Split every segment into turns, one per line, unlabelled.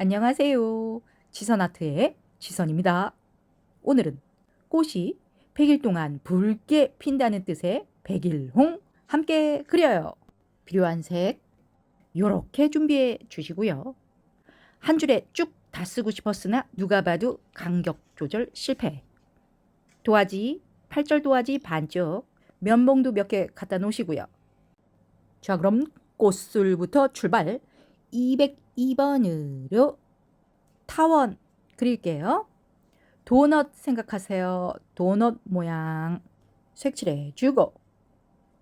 안녕하세요. 지선아트의 지선입니다. 오늘은 꽃이 100일 동안 붉게 핀다는 뜻의 백일홍 함께 그려요. 필요한 색 요렇게 준비해 주시고요. 한 줄에 쭉 다 쓰고 싶었으나 누가 봐도 간격 조절 실패. 도화지, 8절 도화지 반쪽, 면봉도 몇 개 갖다 놓으시고요. 자, 그럼 꽃술부터 출발. 202번으로 타원 그릴게요. 도넛 생각하세요. 도넛 모양 색칠해 주고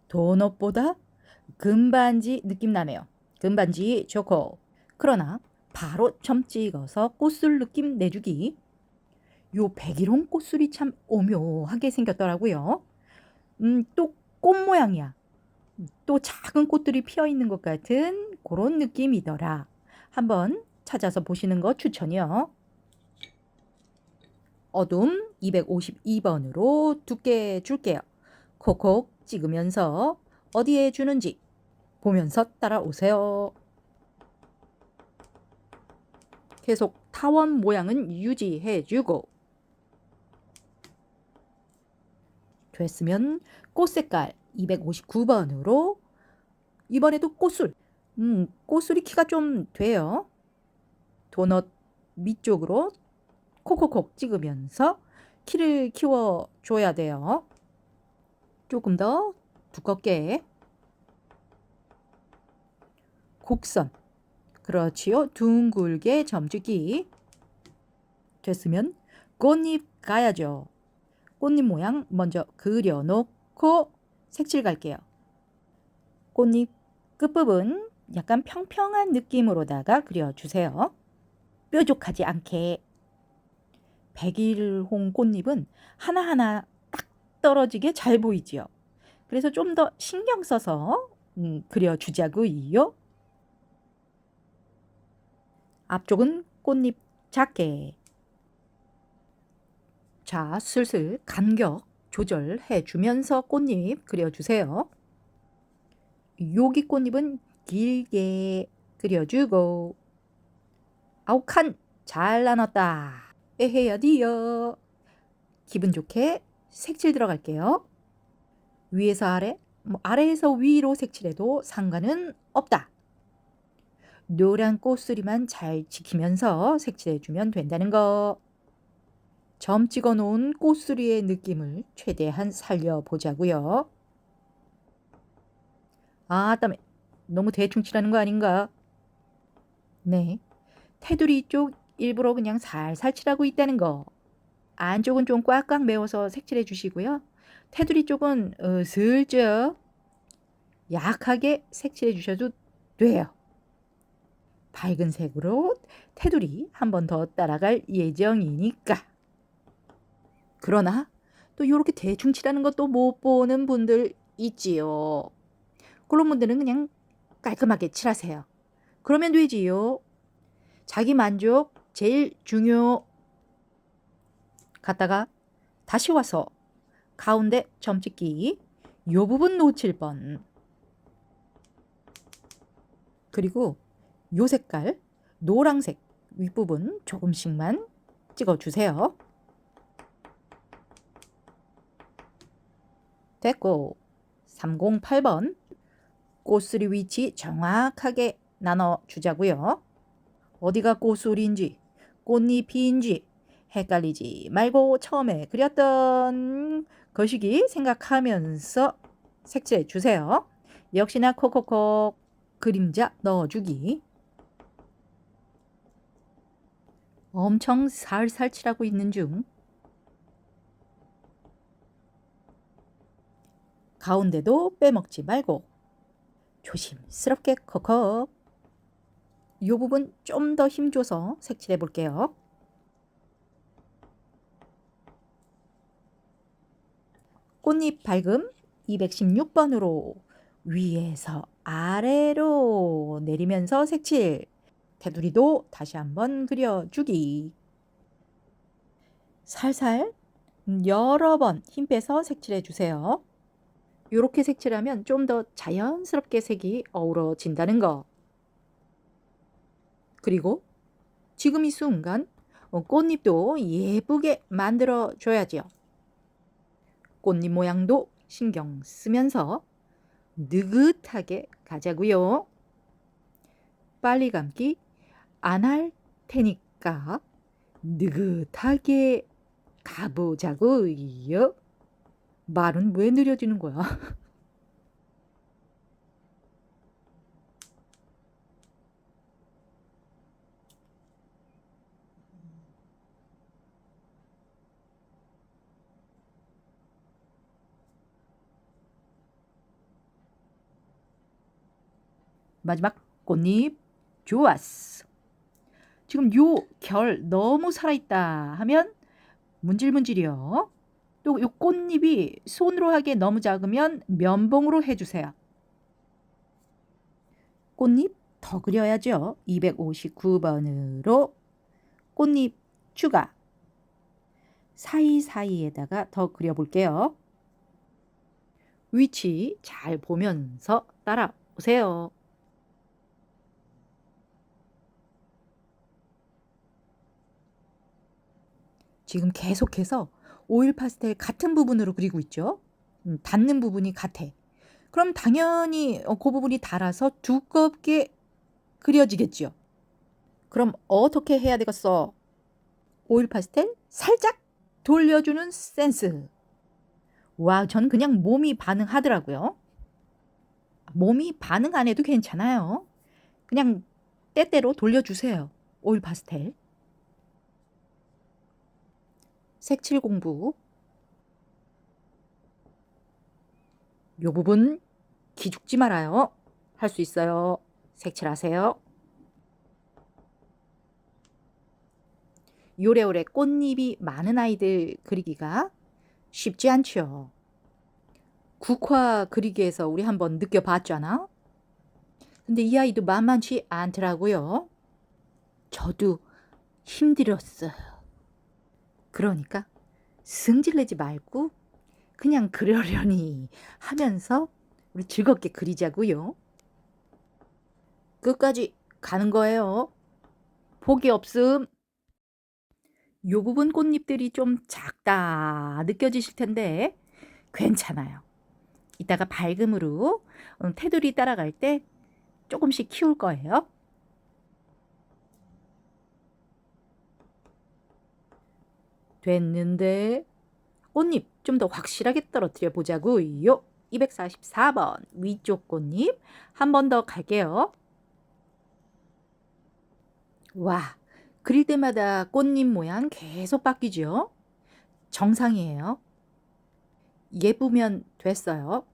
도넛보다 금반지 느낌 나네요. 금반지 좋고 그러나 바로 점 찍어서 꽃술 느낌 내주기. 요 백일홍 꽃술이 참 오묘하게 생겼더라고요. 또 꽃 모양이야. 또 작은 꽃들이 피어 있는 것 같은 그런 느낌이더라. 한번 찾아서 보시는 거 추천이요. 어둠 252번으로 두께 줄게요. 콕콕 찍으면서 어디에 주는지 보면서 따라오세요. 계속 타원 모양은 유지해주고 됐으면 꽃 색깔 259번으로 이번에도 꽃술. 꽃술이 키가 좀 돼요. 도넛 밑쪽으로 콕콕콕 찍으면서 키를 키워줘야 돼요. 조금 더 두껍게 곡선. 그렇지요. 둥글게 점주기. 됐으면 꽃잎 가야죠. 꽃잎 모양 먼저 그려놓고 색칠 갈게요. 꽃잎 끝부분 약간 평평한 느낌으로다가 그려주세요. 뾰족하지 않게. 백일홍 꽃잎은 하나하나 딱 떨어지게 잘 보이지요. 그래서 좀 더 신경 써서 그려주자고요. 앞쪽은 꽃잎 작게. 자, 슬슬 간격 조절해 주면서 꽃잎 그려주세요. 여기 꽃잎은 길게 그려주고 아우 칸 잘 나눴다. 에헤야 디어. 기분 좋게 색칠 들어갈게요. 위에서 아래, 아래에서 위로 색칠해도 상관은 없다. 노란 꽃수리만 잘 지키면서 색칠해주면 된다는 거. 점 찍어 놓은 꽃수리의 느낌을 최대한 살려보자고요. 아, 땀에 너무 대충 칠하는 거 아닌가? 네, 테두리 쪽 일부러 그냥 살살 칠하고 있다는 거. 안쪽은 좀 꽉꽉 메워서 색칠해 주시고요. 테두리 쪽은 슬쩍 약하게 색칠해 주셔도 돼요. 밝은 색으로 테두리 한 번 더 따라갈 예정이니까. 그러나 또 이렇게 대충 칠하는 것도 못 보는 분들 있지요. 그런 분들은 그냥 깔끔하게 칠하세요. 그러면 되지요. 자기 만족 제일 중요. 갔다가 다시 와서 가운데 점 찍기. 요 부분 놓칠 뻔. 그리고 요 색깔 노란색 윗부분 조금씩만 찍어주세요. 됐고 308번 꽃수리 위치 정확하게 나눠주자고요. 어디가 꽃술인지 꽃잎인지 헷갈리지 말고 처음에 그렸던 거시기 생각하면서 색칠해 주세요. 역시나 콕콕콕 그림자 넣어주기. 엄청 살살 칠하고 있는 중. 가운데도 빼먹지 말고 조심스럽게 콕콕. 이 부분 좀 더 힘줘서 색칠해 볼게요. 꽃잎 밝음 216번으로 위에서 아래로 내리면서 색칠. 테두리도 다시 한번 그려주기. 살살 여러 번 힘 빼서 색칠해 주세요. 이렇게 색칠하면 좀 더 자연스럽게 색이 어우러진다는 거. 그리고 지금 이 순간 꽃잎도 예쁘게 만들어 줘야지요. 꽃잎 모양도 신경 쓰면서 느긋하게 가자고요. 빨리 감기 안 할 테니까 느긋하게 가보자고요. 말은 왜 느려지는 거야? 마지막 꽃잎 좋았어. 지금 요 결 너무 살아있다 하면 문질문질이요. 또 요 꽃잎이 손으로 하기에 너무 작으면 면봉으로 해주세요. 꽃잎 더 그려야죠. 259번으로 꽃잎 추가. 사이사이에다가 더 그려볼게요. 위치 잘 보면서 따라오세요. 지금 계속해서 오일 파스텔 같은 부분으로 그리고 있죠. 닿는 부분이 같아. 그럼 당연히 그 부분이 닳아서 두껍게 그려지겠죠. 그럼 어떻게 해야 되겠어? 오일 파스텔 살짝 돌려주는 센스. 와, 전 그냥 몸이 반응하더라고요. 몸이 반응 안 해도 괜찮아요. 그냥 때때로 돌려주세요. 오일 파스텔. 색칠 공부. 요 부분 기죽지 말아요. 할 수 있어요. 색칠하세요. 요래요래 꽃잎이 많은 아이들 그리기가 쉽지 않죠. 국화 그리기에서 우리 한번 느껴봤잖아. 근데 이 아이도 만만치 않더라고요. 저도 힘들었어요. 그러니까 승질내지 말고 그냥 그러려니 하면서 우리 즐겁게 그리자고요. 끝까지 가는 거예요. 포기 없음. 요 부분 꽃잎들이 좀 작다 느껴지실 텐데 괜찮아요. 이따가 밝음으로 테두리 따라갈 때 조금씩 키울 거예요. 됐는데 꽃잎 좀 더 확실하게 떨어뜨려 보자고요. 244번 위쪽 꽃잎 한 번 더 갈게요. 와, 그릴 때마다 꽃잎 모양 계속 바뀌죠? 정상이에요. 예쁘면 됐어요.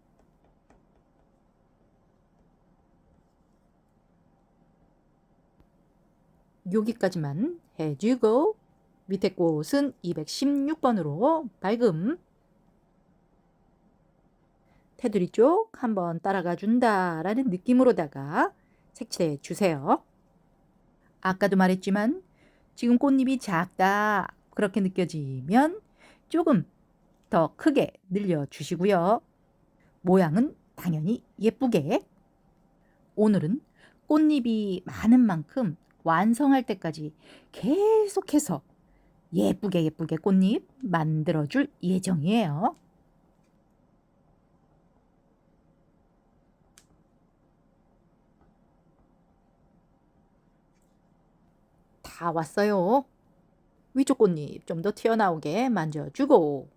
여기까지만 해주고 밑에 꽃은 216번으로 밝음. 테두리 쪽 한번 따라가 준다라는 느낌으로다가 색칠해 주세요. 아까도 말했지만 지금 꽃잎이 작다 그렇게 느껴지면 조금 더 크게 늘려주시고요. 모양은 당연히 예쁘게. 오늘은 꽃잎이 많은 만큼 완성할 때까지 계속해서 예쁘게 꽃잎 만들어줄 예정이에요. 다 왔어요. 위쪽 꽃잎 좀 더 튀어나오게 만져주고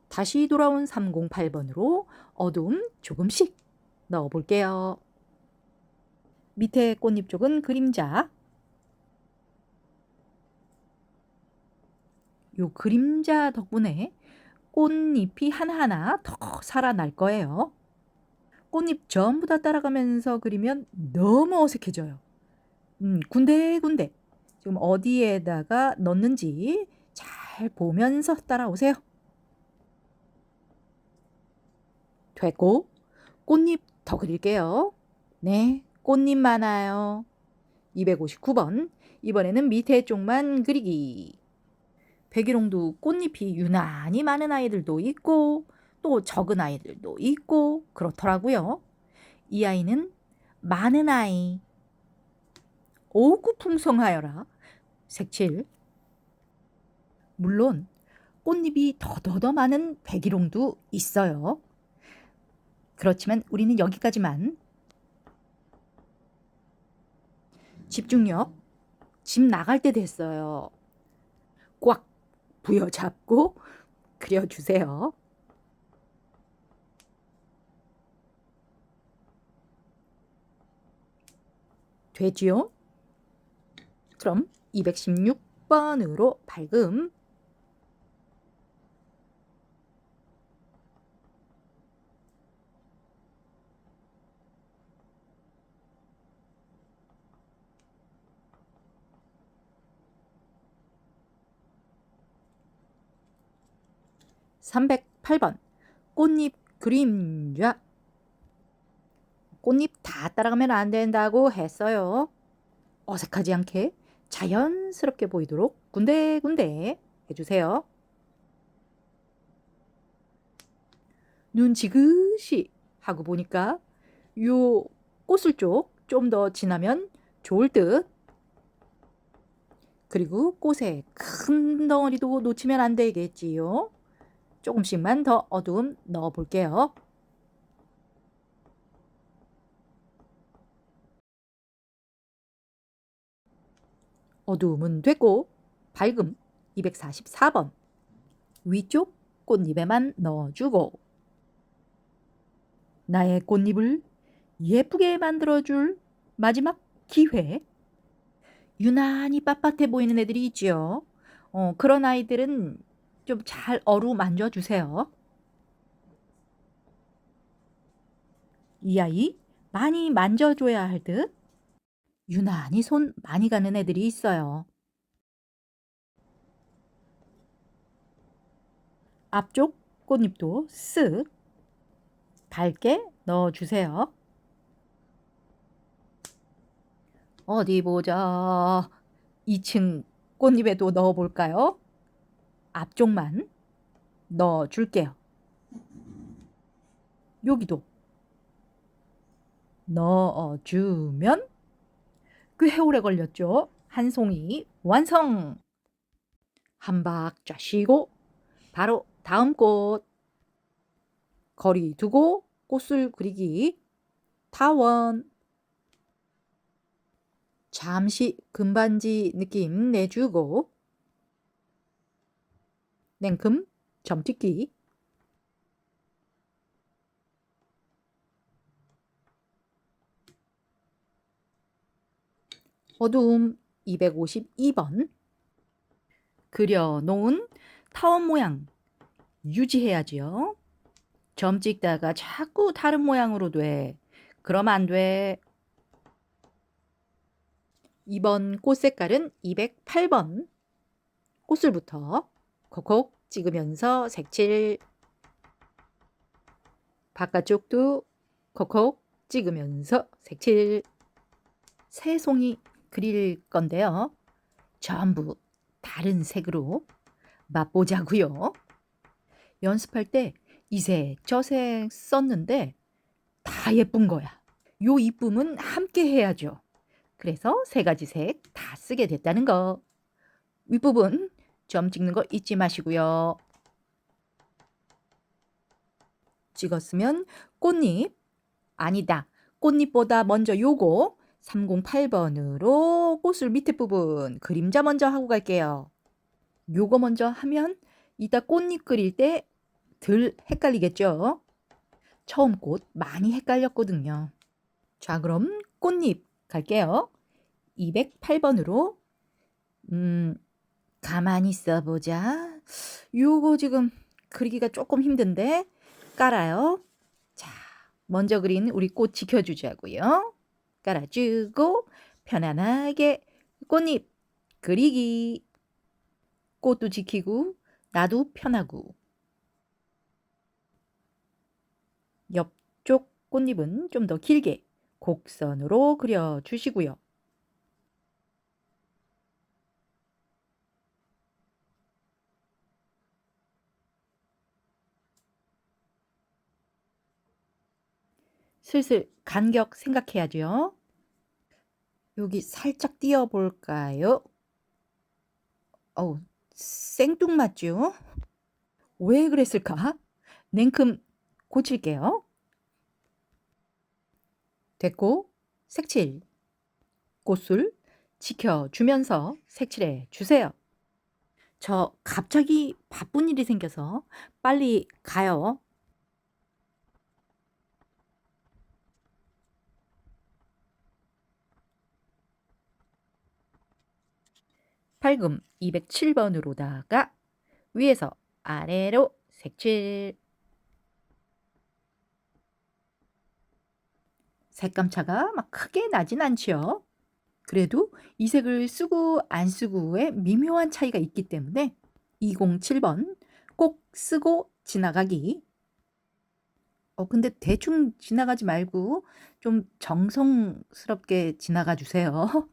다시 돌아온 308번으로 어둠 조금씩 넣어볼게요. 밑에 꽃잎 쪽은 그림자. 요 그림자 덕분에 꽃잎이 하나하나 더 살아날 거예요. 꽃잎 전부 다 따라가면서 그리면 너무 어색해져요. 군데군데 지금 어디에다가 넣는지 잘 보면서 따라오세요. 됐고 꽃잎 더 그릴게요. 네, 꽃잎 많아요. 259번 이번에는 밑에 쪽만 그리기. 백일홍도 꽃잎이 유난히 많은 아이들도 있고 또 적은 아이들도 있고 그렇더라고요. 이 아이는 많은 아이. 오구 풍성하여라. 색칠. 물론 꽃잎이 더더더 많은 백일홍도 있어요. 그렇지만 우리는 여기까지만. 집중력. 집 나갈 때 됐어요. 꽉 부여잡고 그려주세요. 되지요? 그럼 216번으로 발금. (308번) 꽃잎 그림자. 꽃잎 다 따라가면 안 된다고 했어요. 어색하지 않게 자연스럽게 보이도록 군데군데 해주세요. 눈 지그시 하고 보니까 요 꽃을 쪽 좀 더 진하면 좋을 듯. 그리고 꽃에 큰 덩어리도 놓치면 안 되겠지요. 조금씩만 더 어두움 넣어 볼게요. 어두움은 됐고 밝음 244번 위쪽 꽃잎에만 넣어주고 나의 꽃잎을 예쁘게 만들어줄 마지막 기회. 유난히 빳빳해 보이는 애들이 있지요. 그런 아이들은 좀 잘 어루만져 주세요. 이 아이 많이 만져줘야 할 듯. 유난히 손 많이 가는 애들이 있어요. 앞쪽 꽃잎도 쓱 밝게 넣어주세요. 어디 보자. 2층 꽃잎에도 넣어볼까요? 앞쪽만 넣어줄게요. 여기도 넣어주면 꽤 오래 걸렸죠? 한 송이 완성! 한 박자 쉬고 바로 다음 꽃. 거리 두고 꽃을 그리기. 타원. 잠시 금반지 느낌 내주고 냉큼 점찍기. 어두움 252번 그려놓은 타원 모양 유지해야지요. 점 찍다가 자꾸 다른 모양으로 돼. 그럼 안 돼. 이번 꽃 색깔은 208번. 꽃술부터 콕콕 찍으면서 색칠. 바깥쪽도 콕콕 찍으면서 색칠. 세 송이 그릴 건데요. 전부 다른 색으로 맛보자고요. 연습할 때 이 색, 저 색 썼는데 다 예쁜 거야. 요 이쁨은 함께 해야죠. 그래서 세 가지 색 다 쓰게 됐다는 거. 윗부분 점 찍는 거 잊지 마시고요. 찍었으면 꽃잎, 아니다. 꽃잎보다 먼저 요거 308번으로 꽃술 밑에 부분 그림자 먼저 하고 갈게요. 요거 먼저 하면 이따 꽃잎 그릴 때 덜 헷갈리겠죠? 처음 꽃 많이 헷갈렸거든요. 자, 그럼 꽃잎 갈게요. 208번으로 가만히 있어보자. 요거 지금 그리기가 조금 힘든데 깔아요. 자, 먼저 그린 우리 꽃 지켜주자고요. 깔아주고 편안하게 꽃잎 그리기. 꽃도 지키고 나도 편하고. 옆쪽 꽃잎은 좀 더 길게 곡선으로 그려주시고요. 슬슬 간격 생각해야죠. 여기 살짝 띄워 볼까요? 어우, 생뚱맞죠? 왜 그랬을까? 냉큼 고칠게요. 됐고, 색칠, 꽃술 지켜주면서 색칠해 주세요. 저 갑자기 바쁜 일이 생겨서 빨리 가요. 팔금 207번으로다가 위에서 아래로 색칠. 색감차가 막 크게 나진 않지요. 그래도 이 색을 쓰고 안 쓰고의 미묘한 차이가 있기 때문에 207번 꼭 쓰고 지나가기. 근데 대충 지나가지 말고 좀 정성스럽게 지나가 주세요.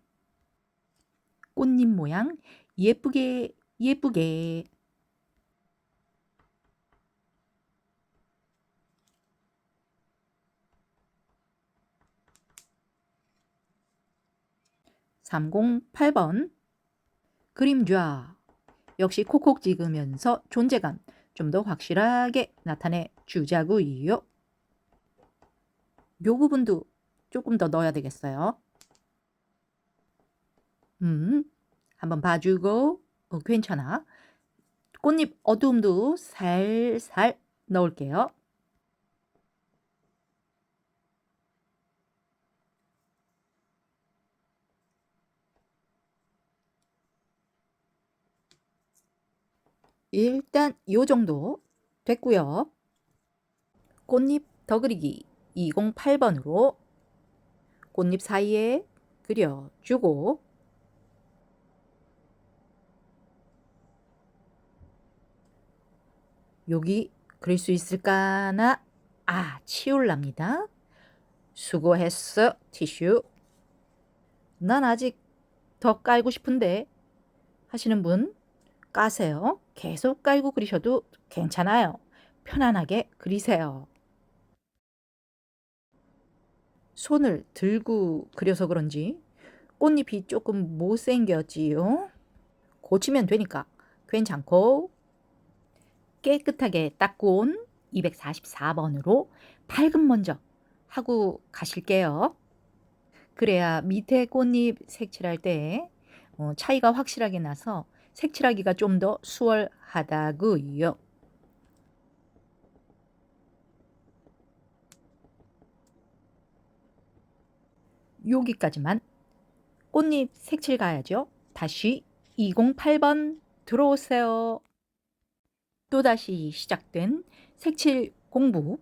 꽃잎 모양 예쁘게 예쁘게. (308번) 그림좌 역시 콕콕 찍으면서 존재감 좀 더 확실하게 나타내 주자고요. 요 부분도 조금 더 넣어야 되겠어요. 한번 봐주고 괜찮아. 꽃잎 어두움도 살살 넣을게요. 일단 요 정도 됐고요. 꽃잎 더 그리기 208번으로 꽃잎 사이에 그려주고 여기 그릴 수 있을까나? 치울랍니다. 수고했어 티슈. 난 아직 더 깔고 싶은데 하시는 분 까세요. 계속 깔고 그리셔도 괜찮아요. 편안하게 그리세요. 손을 들고 그려서 그런지 꽃잎이 조금 못생겼지요. 고치면 되니까 괜찮고 깨끗하게 닦고 온 244번으로 밝음 먼저 하고 가실게요. 그래야 밑에 꽃잎 색칠할 때 차이가 확실하게 나서 색칠하기가 좀 더 수월하다고요. 여기까지만. 꽃잎 색칠 가야죠. 다시 208번 들어오세요. 또다시 시작된 색칠 공부.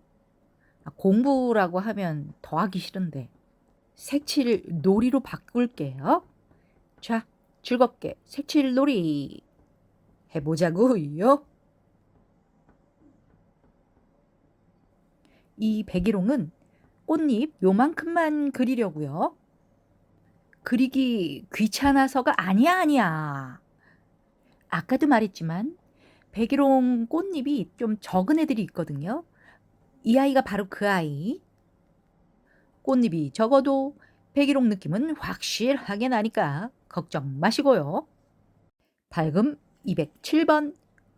공부라고 하면 더 하기 싫은데 색칠 놀이로 바꿀게요. 자, 즐겁게 색칠 놀이 해보자고요. 이 백일홍은 꽃잎 요만큼만 그리려고요. 그리기 귀찮아서가 아니야. 아까도 말했지만 백일홍 꽃잎이 좀 적은 애들이 있거든요. 이 아이가 바로 그 아이. 꽃잎이 적어도 백일홍 느낌은 확실하게 나니까 걱정 마시고요. 밝음 207번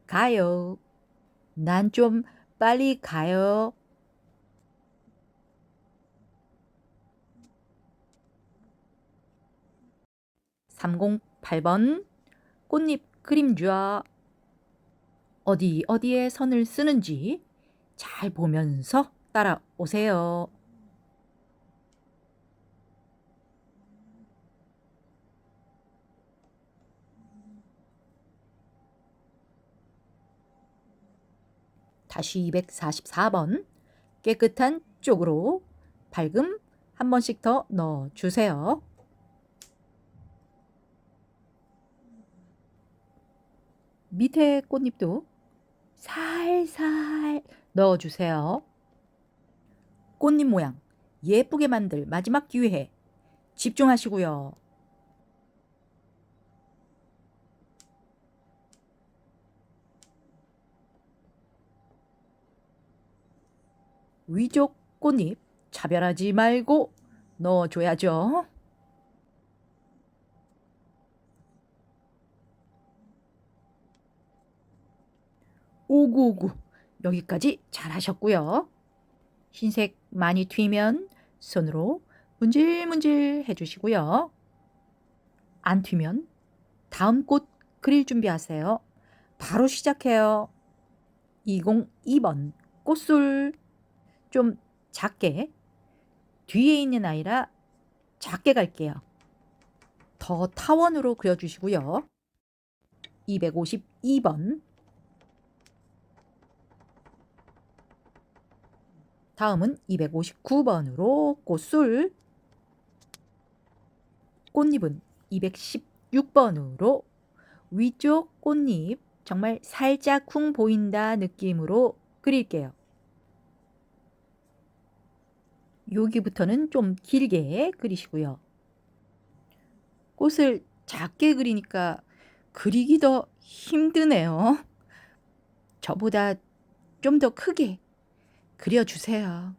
가요. 난 좀 빨리 가요. 308번 꽃잎 그림자. 어디에 선을 쓰는지 잘 보면서 따라오세요. 다시 244번 깨끗한 쪽으로 밝음 한 번씩 더 넣어주세요. 밑에 꽃잎도 살살 넣어주세요. 꽃잎 모양 예쁘게 만들 마지막 기회 집중하시고요. 위쪽 꽃잎 차별하지 말고 넣어줘야죠. 오구오구. 여기까지 잘하셨고요. 흰색 많이 튀면 손으로 문질문질 해주시고요. 안 튀면 다음 꽃 그릴 준비하세요. 바로 시작해요. 202번 꽃술. 좀 작게, 뒤에 있는 아이라 작게 갈게요. 더 타원으로 그려주시고요. 252번. 다음은 259번으로 꽃술. 꽃잎은 216번으로 위쪽 꽃잎 정말 살짝 쿵 보인다 느낌으로 그릴게요. 여기부터는 좀 길게 그리시고요. 꽃을 작게 그리니까 그리기 더 힘드네요. 저보다 좀 더 크게 그려주세요.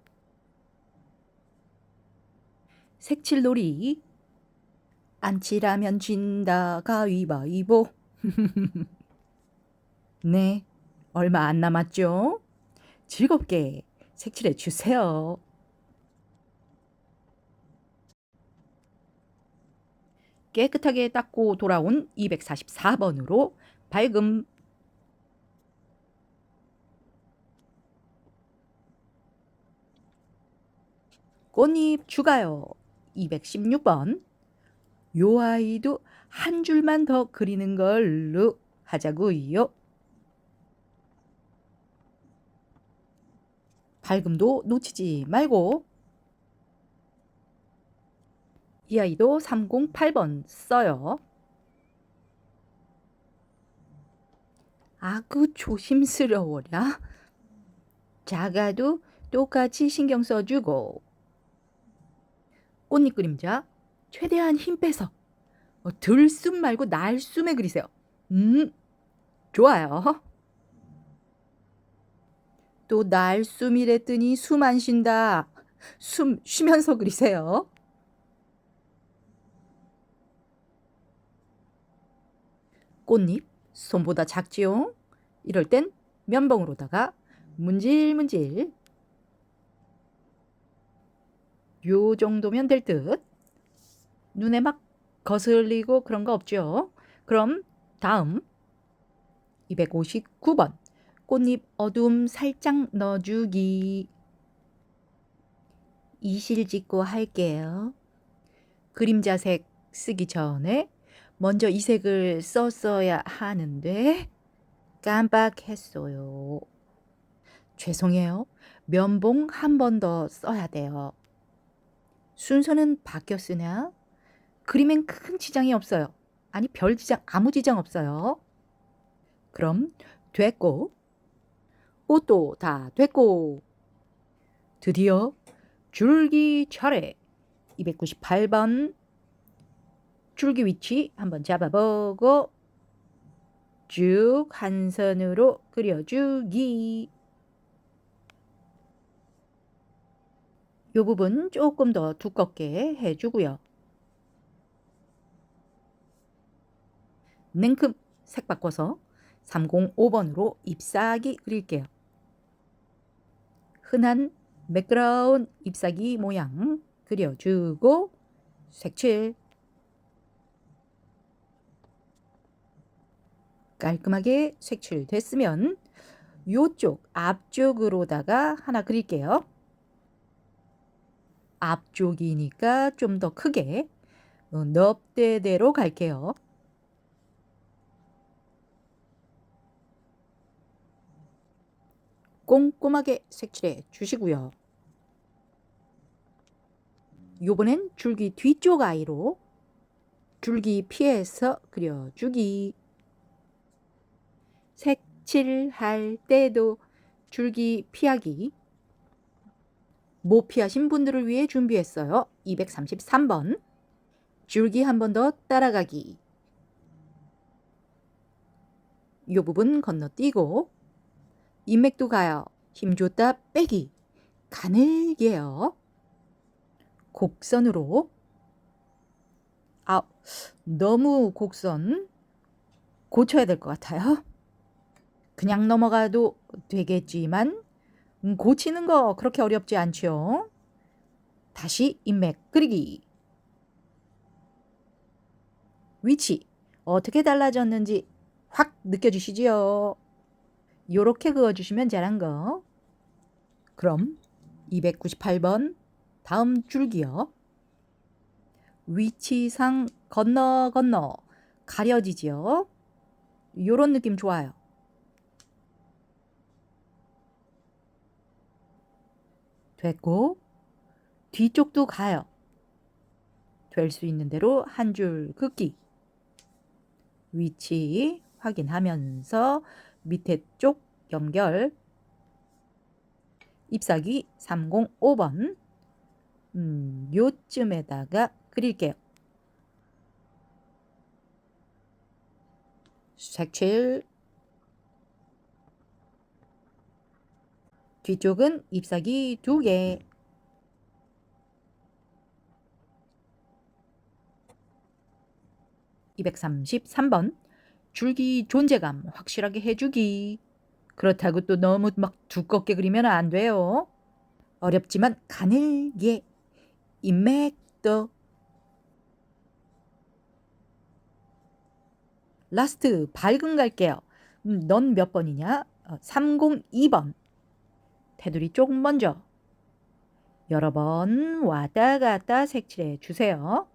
색칠놀이. 안 칠하면 진다 가위바위보. 네, 얼마 안 남았죠? 즐겁게 색칠해 주세요. 깨끗하게 닦고 돌아온 244번으로 밝음. 꽃잎 추가요. 216번. 요 아이도 한 줄만 더 그리는 걸로 하자고요. 밝음도 놓치지 말고. 이 아이도 308번 써요. 아구 조심스러워라. 작아도 똑같이 신경 써주고. 꽃잎 그림자 최대한 힘 빼서 들숨 말고 날숨에 그리세요. 좋아요. 또 날숨이랬더니 숨 안 쉰다. 숨 쉬면서 그리세요. 꽃잎 손보다 작지요? 이럴 땐 면봉으로다가 문질문질. 요 정도면 될 듯. 눈에 막 거슬리고 그런 거 없죠? 그럼 다음 259번 꽃잎 어둠 살짝 넣어주기. 이실 짓고 할게요. 그림자색 쓰기 전에 먼저 이 색을 썼어야 하는데 깜빡했어요. 죄송해요. 면봉 한 번 더 써야 돼요. 순서는 바뀌었으나 그림엔 큰 지장이 없어요. 아니 별 지장, 아무 지장 없어요. 그럼 됐고, 옷도 다 됐고, 드디어 줄기 차례. 298번 줄기 위치 한번 잡아보고 쭉 한 선으로 그려주기. 요 부분 조금 더 두껍게 해주고요. 냉큼 색 바꿔서 305번으로 잎사귀 그릴게요. 흔한 매끄러운 잎사귀 모양 그려주고 색칠. 깔끔하게 색칠됐으면 요쪽 앞쪽으로다가 하나 그릴게요. 앞쪽이니까 좀 더 크게 넙대대로 갈게요. 꼼꼼하게 색칠해 주시고요. 요번엔 줄기 뒤쪽 아이로 줄기 피해서 그려주기. 색칠할 때도 줄기 피하기. 못 피하신 분들을 위해 준비했어요. 233번 줄기 한 번 더 따라가기. 요 부분 건너뛰고 인맥도 가요. 힘 줬다 빼기. 가늘게요. 곡선으로. 아, 너무 곡선 고쳐야 될 것 같아요. 그냥 넘어가도 되겠지만 고치는 거 그렇게 어렵지 않죠. 다시 인맥 그리기. 위치 어떻게 달라졌는지 확 느껴지시지요? 요렇게 그어주시면 잘한 거. 그럼 298번 다음 줄기요. 위치상 건너 가려지지요. 요런 느낌 좋아요. 됐고 뒤쪽도 가요. 될 수 있는 대로 한 줄 긋기. 위치 확인하면서 밑에 쪽 연결. 잎사귀 305번 요쯤에다가 그릴게요. 색칠. 뒤쪽은 잎사귀 2개. (233번) 줄기 존재감 확실하게 해주기. 그렇다고 또 너무 막 두껍게 그리면 안 돼요. 어렵지만 가늘게. 인맥도. 라스트 밝음 갈게요. 넌 몇 번이냐? 302번. 테두리 쪽 먼저 여러 번 왔다 갔다 색칠해 주세요.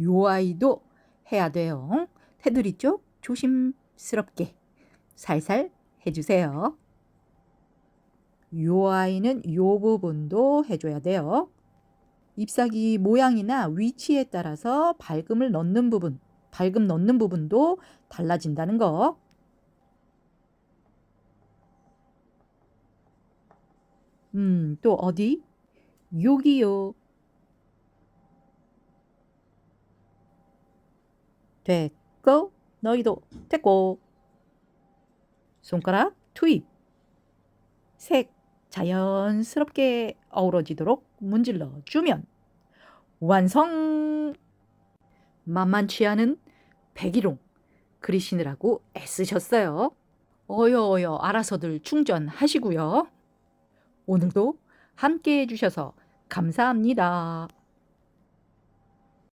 요 아이도 해야 돼요. 테두리 쪽 조심스럽게 살살 해주세요. 요 아이는 요 부분도 해줘야 돼요. 잎사귀 모양이나 위치에 따라서 밝음 넣는 부분도 달라진다는 거. 또 어디? 여기요. 됐고, 너희도 됐고. 손가락 투입. 색 자연스럽게 어우러지도록 문질러 주면 완성! 만만치 않은 백일홍 그리시느라고 애쓰셨어요. 어여 알아서들 충전하시고요. 오늘도 함께 해주셔서 감사합니다.